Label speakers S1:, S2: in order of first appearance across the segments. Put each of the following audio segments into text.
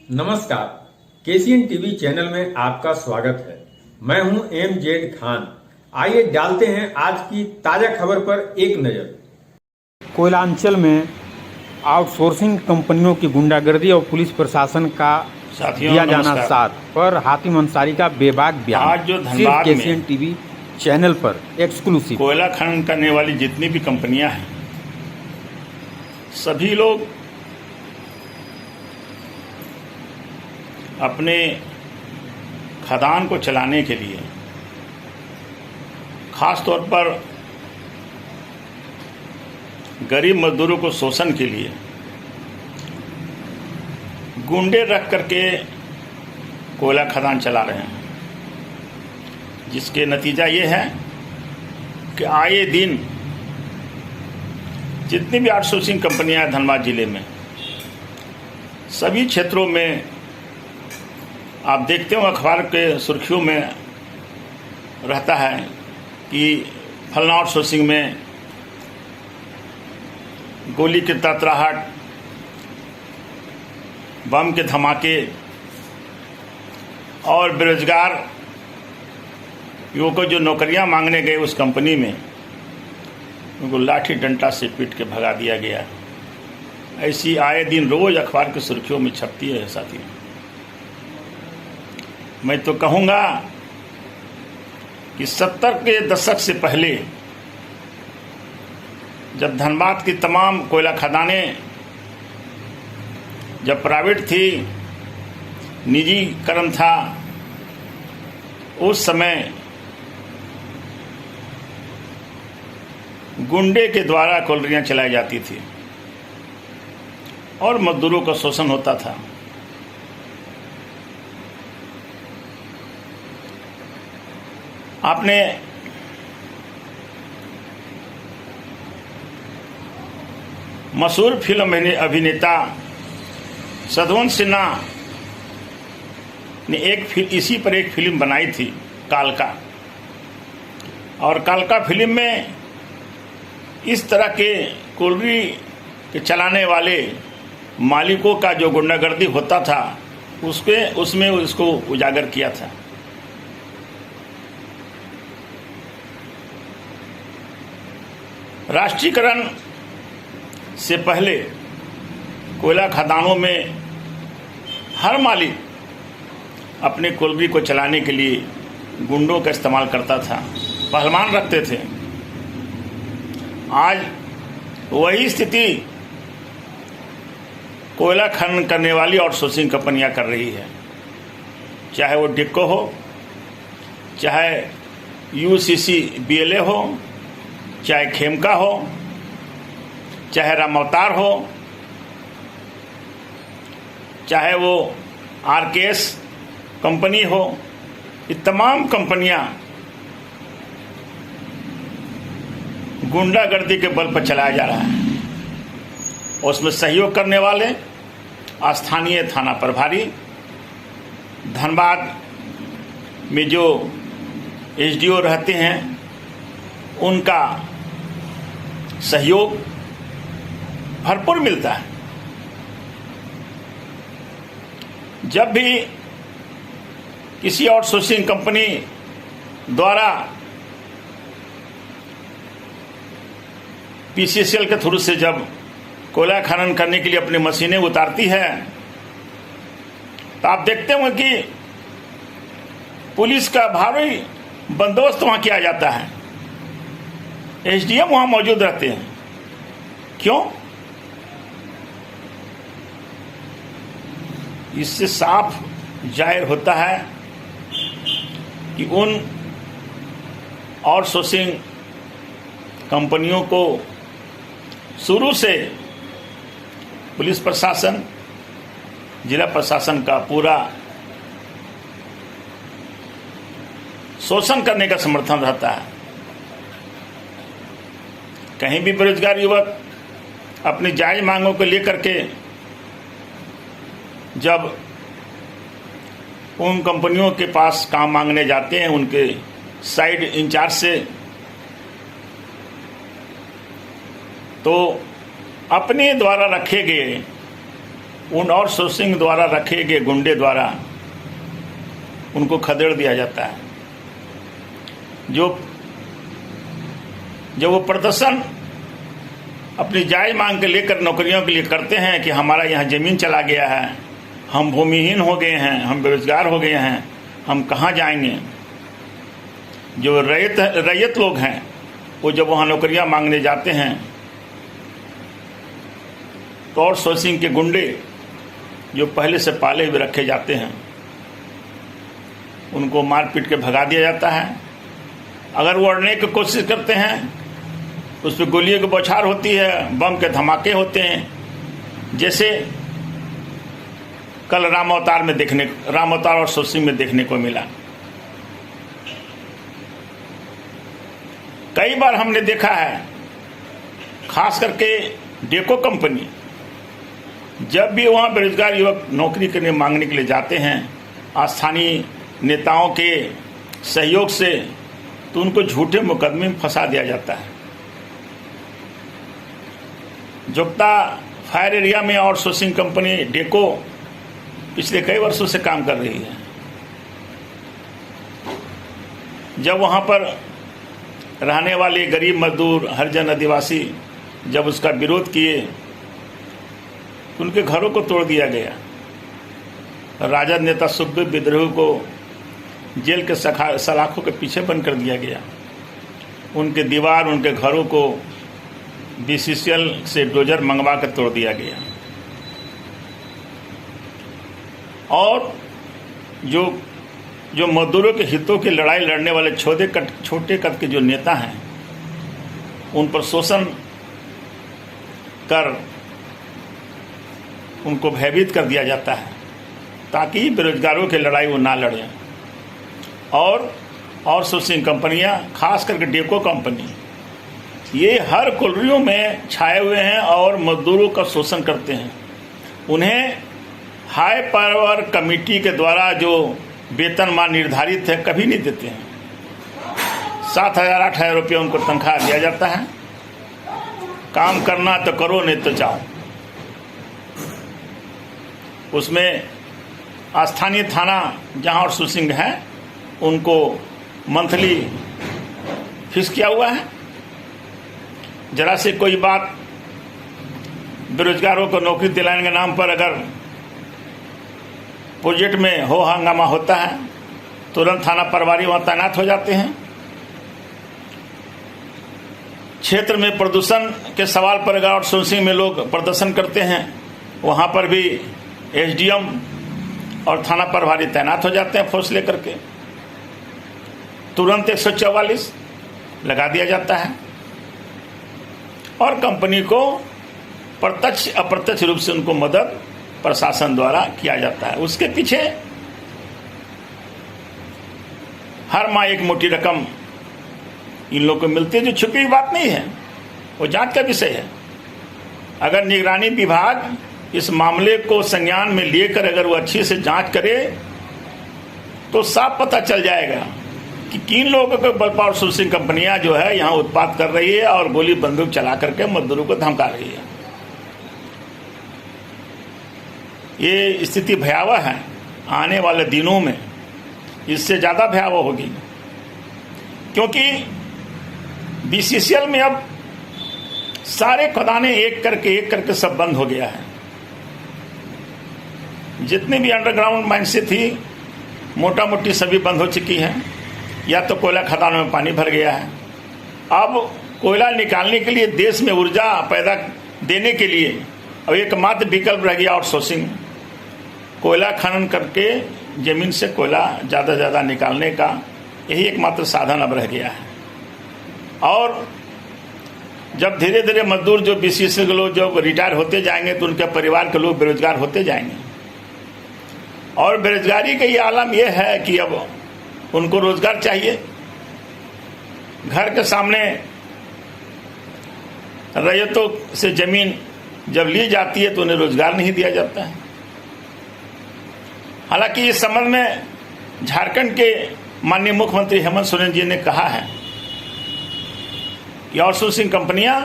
S1: नमस्कार, KCN TV channel में आपका स्वागत है। मैं हूं एमजेड खान। आइए डालते हैं आज की ताजा खबर पर एक नजर। कोयलांचल में आउटसोर्सिंग कंपनियों की गुंडागर्दी और पुलिस प्रशासन का दिया जाना साथ पर हातिम अंसारी का बेबाक बयान।
S2: आज जो
S1: सिर्फ
S2: धनबाद
S1: केसीएन टीवी चैनल पर एक्सक्लूसिव।
S2: कोयला खनन करने वाली जितनी भी कंपनियां हैं, सभी लोग अपने खदान को चलाने के लिए, खास तौर पर गरीब मजदूरों को शोषण के लिए गुंडे रख करके कोयला खदान चला रहे हैं, जिसके नतीजा ये है कि आए दिन जितनी भी आउटसोर्सिंग कंपनियां हैं धनबाद जिले में, सभी क्षेत्रों में आप देखते हो अखबार के सुर्खियों में रहता है कि फलना आउटसोर्सिंग में गोली की तड़तड़ाहट, बम के धमाके और बेरोजगार युवकों को जो नौकरियां मांगने गए उस कंपनी में उनको लाठी डंडा से पीट के भगा दिया गया। ऐसी आए दिन रोज अखबार की सुर्खियों में छपती है साथी। मैं तो कहूँगा कि 70 के दशक से पहले जब धनबाद की तमाम कोयला खदानें जब प्राइवेट थी, निजीकरण था, उस समय गुंडे के द्वारा कॉलोनियां चलाई जाती थी और मजदूरों का शोषण होता था। आपने मशहूर फिल्म अभिनेता सधवन सिन्हा ने इसी पर एक फिल्म बनाई थी, कालका। और कालका फिल्म में इस तरह के कोयले के चलाने वाले मालिकों का जो गुंडागर्दी होता था उसमें उसको उजागर किया था। राष्ट्रीयकरण से पहले कोयला खदानों में हर मालिक अपने कोयले को चलाने के लिए गुंडों का इस्तेमाल करता था, पहलवान रखते थे। आज वही स्थिति कोयला खनन करने वाली आउटसोर्सिंग कंपनियां कर रही है, चाहे वो डिक्को हो, चाहे यूसीसी बीएलए हो, चाहे खेमका हो, चाहे रामावतार हो, चाहे वो आरकेएस कंपनी हो। ये तमाम कंपनियां गुंडागर्दी के बल पर चलाया जा रहा है। उसमें सहयोग करने वाले स्थानीय थाना प्रभारी, धनबाद में जो एसडीओ रहते हैं, उनका सहयोग भरपूर मिलता है। जब भी किसी आउटसोर्सिंग कंपनी द्वारा पीसीसीएल के थ्रू से जब कोयला खनन करने के लिए अपनी मशीनें उतारती है, तो आप देखते होंगे कि पुलिस का भारी बंदोबस्त वहां किया जाता है, एसडीएम वहां मौजूद रहते हैं। क्यों? इससे साफ जाहिर होता है कि उन आउटसोर्सिंग कंपनियों को शुरू से पुलिस प्रशासन, जिला प्रशासन का पूरा शोषण करने का समर्थन रहता है। कहीं भी बेरोजगार युवक अपनी जायज मांगों को लेकर के जब उन कंपनियों के पास काम मांगने जाते हैं, उनके साइड इंचार्ज से, तो अपने द्वारा रखे गए उन आउटसोर्सिंग द्वारा रखे गए गुंडे द्वारा उनको खदेड़ दिया जाता है। जो वो प्रदर्शन अपनी जायज मांग के लेकर नौकरियों के लिए करते हैं कि हमारा यहाँ जमीन चला गया है, हम भूमिहीन हो गए हैं, हम बेरोजगार हो गए हैं, हम कहाँ जाएंगे। जो रैयत लोग हैं वो जब वहाँ नौकरियाँ मांगने जाते हैं तो आउटसोर्सिंग के गुंडे जो पहले से पाले हुए रखे जाते हैं उनको मार पीट के भगा दिया जाता है। अगर वो अड़ने की कोशिश करते हैं उस पर गोलियों की बौछार होती है, बम के धमाके होते हैं, जैसे कल राम अवतार और सोसिंग में देखने को मिला। कई बार हमने देखा है, खास करके डेको कंपनी जब भी वहाँ बेरोजगार युवक नौकरी करने मांगने के लिए जाते हैं स्थानीय नेताओं के सहयोग से, तो उनको झूठे मुकदमे में फंसा दिया जाता है। जोगता फायर एरिया में आउटसोर्सिंग कंपनी डेको पिछले कई वर्षों से काम कर रही है। जब वहाँ पर रहने वाले गरीब मजदूर, हरिजन, आदिवासी जब उसका विरोध किए, उनके घरों को तोड़ दिया गया। राजद नेता सुखदेव विद्रोही को जेल के सलाखों के पीछे बंद कर दिया गया। उनके दीवार, उनके घरों को BCCL से डोजर मंगवा कर तोड़ दिया गया। और जो मजदूरों के हितों की लड़ाई लड़ने वाले छोटे कद के जो नेता हैं, उन पर शोषण कर उनको भयभीत कर दिया जाता है ताकि बेरोजगारों की लड़ाई वो ना लड़ें। और आउटसोर्सिंग कंपनियां, खास करके डेको कंपनी, ये हर कॉलोनियों में छाए हुए हैं और मजदूरों का शोषण करते हैं। उन्हें हाई पावर कमेटी के द्वारा जो वेतनमान निर्धारित है कभी नहीं देते हैं। 7,000-8,000 रुपये उनको तनख्वाह दिया जाता है। काम करना तो करो, नहीं तो जाओ। उसमें स्थानीय थाना जहाँ आउटसोर्सिंग है उनको मंथली फीस किया हुआ है। जरा से कोई बात बेरोजगारों को नौकरी दिलाने के नाम पर अगर प्रोजेक्ट में हो हंगामा होता है, तुरंत थाना प्रभारी वहाँ तैनात हो जाते हैं। क्षेत्र में प्रदूषण के सवाल पर अगर आउटसोर्सिंग में लोग प्रदर्शन करते हैं, वहाँ पर भी SDM और थाना प्रभारी तैनात हो जाते हैं फोर्स लेकर के। तुरंत 144 लगा दिया जाता है और कंपनी को प्रत्यक्ष अप्रत्यक्ष रूप से उनको मदद प्रशासन द्वारा किया जाता है। उसके पीछे हर माह एक मोटी रकम इन लोगों को मिलती है, जो छुपी हुई बात नहीं है, वो जांच का विषय है। अगर निगरानी विभाग इस मामले को संज्ञान में लेकर अगर वो अच्छी से जांच करे तो साफ पता चल जाएगा कि किन लोगों को बल्क आउटसोर्सिंग कंपनियां जो है यहाँ उत्पाद कर रही है और गोली बंदूक चला करके मजदूरों को धमका रही है। ये स्थिति भयावह है। आने वाले दिनों में इससे ज़्यादा भयावह होगी, क्योंकि BCCL में अब सारे खदाने एक करके सब बंद हो गया है। जितनी भी अंडरग्राउंड माइन से थी, मोटा मोटी सभी बंद हो चुकी हैं, या तो कोयला खदानों में पानी भर गया है। अब कोयला निकालने के लिए, देश में ऊर्जा पैदा देने के लिए अब एकमात्र विकल्प रह गया आउटसोर्सिंग। कोयला खनन करके जमीन से कोयला ज़्यादा से ज़्यादा निकालने का यही एकमात्र साधन अब रह गया है। और जब धीरे धीरे मजदूर जो BCCL के लोग जब रिटायर होते जाएंगे तो उनके परिवार के लोग बेरोजगार होते जाएंगे। और बेरोजगारी का ये आलम यह है कि अब उनको रोजगार चाहिए। घर के सामने रैयतों से जमीन जब ली जाती है तो उन्हें रोजगार नहीं दिया जाता है। हालांकि इस संबंध में झारखंड के माननीय मुख्यमंत्री हेमंत सोरेन जी ने कहा है कि आउटसोर्सिंग कंपनियां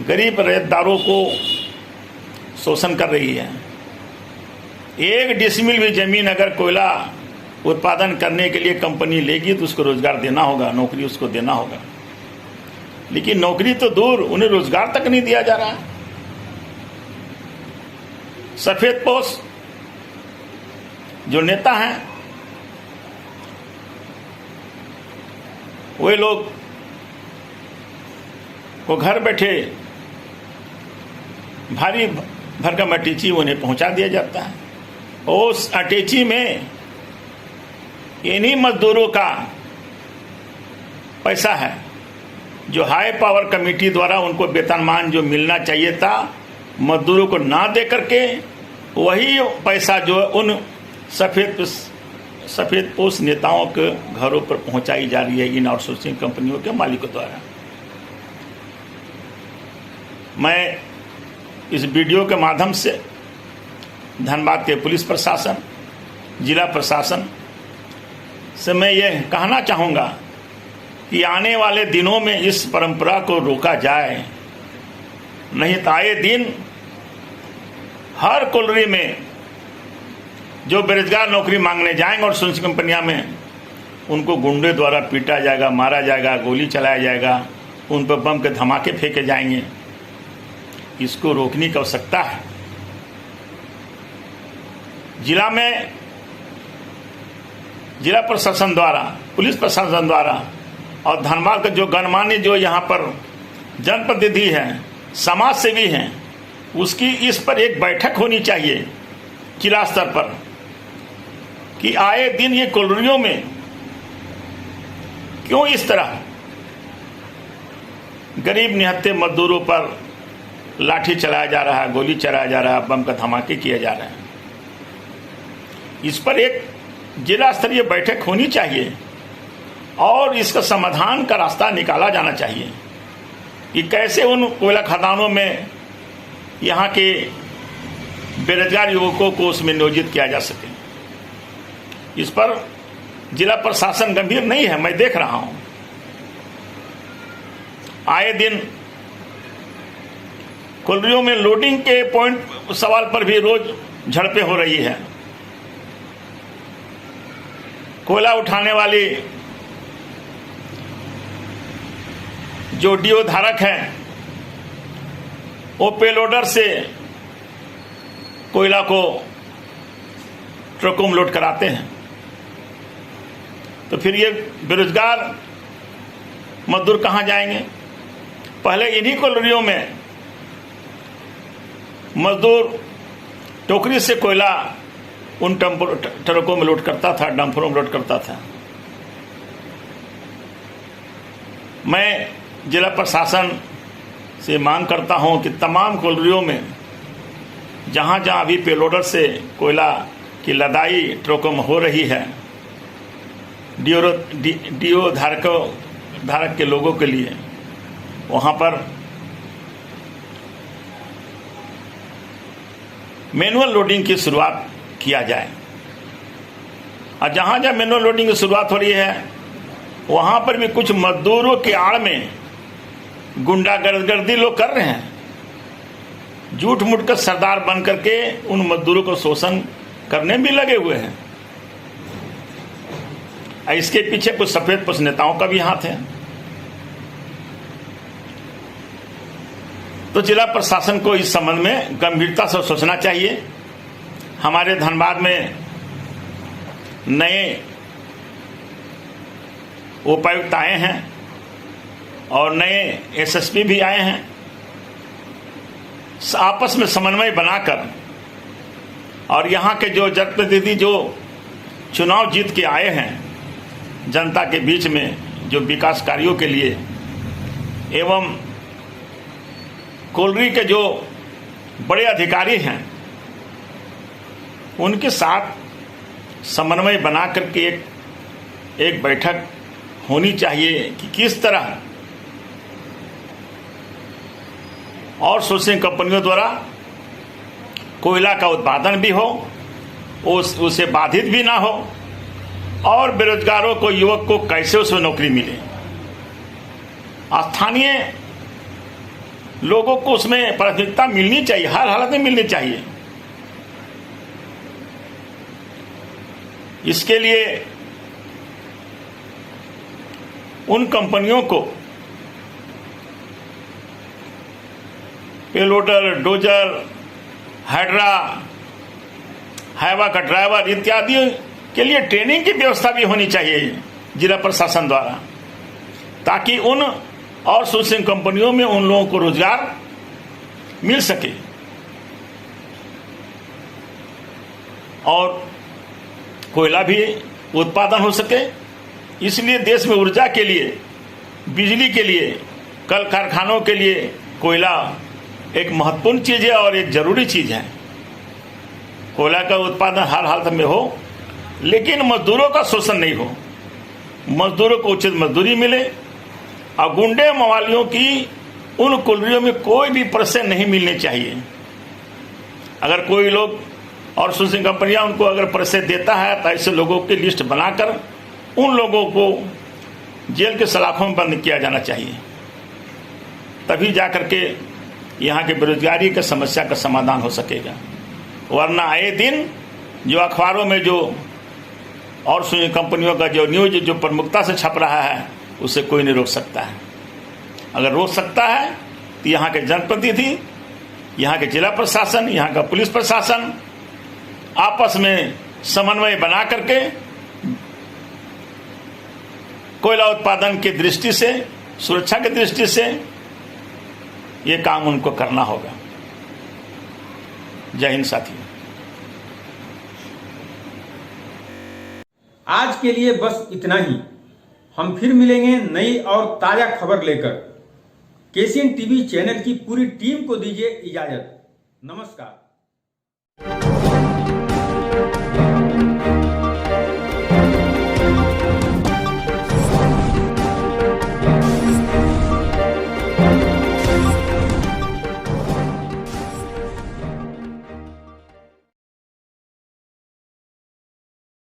S2: गरीब रैयतदारों को शोषण कर रही है। 1 डिसमिल भी जमीन अगर कोयला उत्पादन करने के लिए कंपनी लेगी तो उसको रोजगार देना होगा, नौकरी उसको देना होगा। लेकिन नौकरी तो दूर, उन्हें रोजगार तक नहीं दिया जा रहा है। सफेदपोश जो नेता हैं वे लोग को घर बैठे भारी भरकम अटैची उन्हें पहुंचा दिया जाता है। उस अटैची में इन्हीं मजदूरों का पैसा है जो हाई पावर कमेटी द्वारा उनको वेतनमान जो मिलना चाहिए था मजदूरों को ना दे करके वही पैसा जो उन सफेदपोश नेताओं के घरों पर पहुंचाई जा रही है इन आउटसोर्सिंग कंपनियों के मालिकों द्वारा। मैं इस वीडियो के माध्यम से धनबाद के पुलिस प्रशासन, जिला प्रशासन से मैं ये कहना चाहूँगा कि आने वाले दिनों में इस परंपरा को रोका जाए, नहीं तो आए दिन हर कोलरी में जो बेरोजगार नौकरी मांगने जाएंगे और सुनसी कंपनियां में उनको गुंडे द्वारा पीटा जाएगा, मारा जाएगा, गोली चलाया जाएगा, उन पर बम के धमाके फेंके जाएंगे। इसको रोकने की आवश्यकता है। जिला में जिला प्रशासन द्वारा, पुलिस प्रशासन द्वारा और धनबाद के जो गणमान्य जो यहाँ पर जनप्रतिनिधि हैं, समाज सेवी हैं, उसकी इस पर एक बैठक होनी चाहिए जिला स्तर पर कि आए दिन ये कॉलोनियों में क्यों इस तरह गरीब निहत्थे मजदूरों पर लाठी चलाया जा रहा है, गोली चलाया जा रहा है, बम का धमाके किए जा रहे हैं। इस पर एक जिला स्तरीय बैठक होनी चाहिए और इसका समाधान का रास्ता निकाला जाना चाहिए कि कैसे उन कोयला खदानों में यहाँ के बेरोजगार युवकों को उसमें नियोजित किया जा सके। इस पर जिला प्रशासन गंभीर नहीं है, मैं देख रहा हूं। आए दिन कोलरियों में लोडिंग के पॉइंट सवाल पर भी रोज झड़पें हो रही है। कोयला उठाने वाली जो डीओ धारक हैं वो पेलोडर से कोयला को ट्रकों में लोड कराते हैं, तो फिर ये बेरोजगार मजदूर कहाँ जाएंगे? पहले इन्हीं कॉलोनियों में मजदूर टोकरी से कोयला उन ट्रकों में लोड करता था, डंपरों में लोड करता था। मैं जिला प्रशासन से मांग करता हूं कि तमाम कॉलोनियों में जहां जहां अभी पेलोडर से कोयला की लदाई ट्रकों में हो रही है, डीओ धारक के लोगों के लिए वहां पर मैनुअल लोडिंग की शुरुआत किया जाए। और जहां जहां मैनुअल लोडिंग की शुरुआत हो रही है वहां पर भी कुछ मजदूरों के आड़ में गुंडागर्दी लोग कर रहे हैं, झूठ मूठ कर सरदार बन करके उन मजदूरों को शोषण करने भी लगे हुए हैं। इसके पीछे कुछ सफेदपोश नेताओं का भी हाथ है। तो जिला प्रशासन को इस संबंध में गंभीरता से सोचना चाहिए। हमारे धनबाद में नए उपायुक्त आए हैं और नए एसएसपी भी आए हैं। आपस में समन्वय बनाकर और यहाँ के जो जनप्रतिनिधि जो चुनाव जीत के आए हैं जनता के बीच में जो विकास कार्यों के लिए एवं कोलरी के जो बड़े अधिकारी हैं उनके साथ समन्वय बना करके एक बैठक होनी चाहिए कि किस तरह और सोर्सिंग कंपनियों द्वारा कोयला का उत्पादन भी हो, उसे बाधित भी ना हो और बेरोजगारों को, युवक को कैसे उसमें नौकरी मिले। स्थानीय लोगों को उसमें प्राथमिकता मिलनी चाहिए, हर हालत में मिलनी चाहिए। इसके लिए उन कंपनियों को पेलोडर, डोजर, हाइड्रा, हाइवा का ड्राइवर इत्यादि के लिए ट्रेनिंग की व्यवस्था भी होनी चाहिए जिला प्रशासन द्वारा, ताकि उन आउटसोर्सिंग कंपनियों में उन लोगों को रोजगार मिल सके और कोयला भी उत्पादन हो सके। इसलिए देश में ऊर्जा के लिए, बिजली के लिए, कल कारखानों के लिए कोयला एक महत्वपूर्ण चीज है और एक जरूरी चीज है। कोयला का उत्पादन हर हालत में हो, लेकिन मजदूरों का शोषण नहीं हो, मजदूरों को उचित मजदूरी मिले और गुंडे मवालियों की उन कुलरियों में कोई भी परसेंट नहीं मिलनी चाहिए। अगर कोई लोग और सोर्सिंग कंपनियां उनको अगर परसेंट देता है तो ऐसे लोगों की लिस्ट बनाकर उन लोगों को जेल के सलाखों में बंद किया जाना चाहिए, तभी जाकर के यहाँ के बेरोजगारी की समस्या का समाधान हो सकेगा। वरना आए दिन जो अखबारों में जो और कंपनियों का जो न्यूज जो प्रमुखता से छप रहा है उसे कोई नहीं रोक सकता है। अगर रोक सकता है तो यहाँ के जनप्रतिनिधि, यहाँ के जिला प्रशासन, यहाँ का पुलिस प्रशासन आपस में समन्वय बना करके कोयला उत्पादन की दृष्टि से, सुरक्षा की दृष्टि से ये काम उनको करना होगा। जय हिंद साथियों।
S1: आज के लिए बस इतना ही। हम फिर मिलेंगे नई और ताजा खबर लेकर। केसीएन टीवी चैनल की पूरी टीम को दीजिए इजाजत। नमस्कार।